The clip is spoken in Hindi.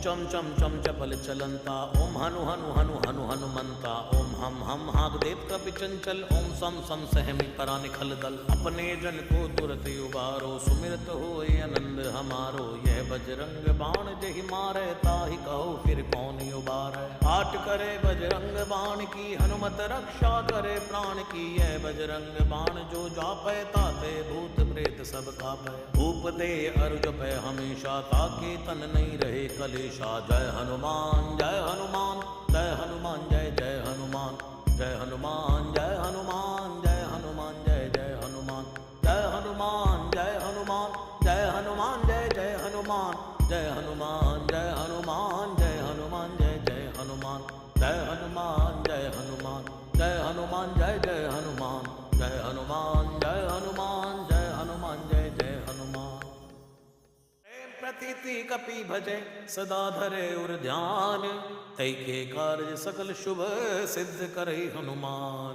चम चम चम चपल चलंता, ओम हनु हनु हनु हनु हनुमंता, ओम हम हाग देव कपि चंचल, ओम सम सम सहमी करा निखल दल। अपने जन को तुरत उबारो, सुमिरत होए आनंद हमारो। यह बजरंग बाण जहि मारे, ताहि कहो फिर कौन उबारे। आट करे बजरंग बाण की, हनुमत रक्षा करे प्राण की। यह बजरंग बाण जो जापै, ताते भूत प्रेत सब कापै। भूप दे अरु जपै हमेशा, ताके तन नहीं रहे कलेशा। जय हनुमान जय हनुमान, जय हनुमान जय जय हनुमान। जय हनुमान जय हनुमान, जय हनुमान जय जय हनुमान। जय हनुमान जय हनुमान, जय हनुमान जय जय हनुमान। जय हनुमान जय हनुमान, जय हनुमान जय जय हनुमान। जय हनुमान जय हनुमान, जय हनुमान जय जय हनुमान। जय हनुमान जय हनुमान, जय हनुमान जय जय हनुमान। प्रतीति कपि भजे सदा धरे उर ध्यान, तै के कार्य सकल शुभ सिद्ध करे हनुमान।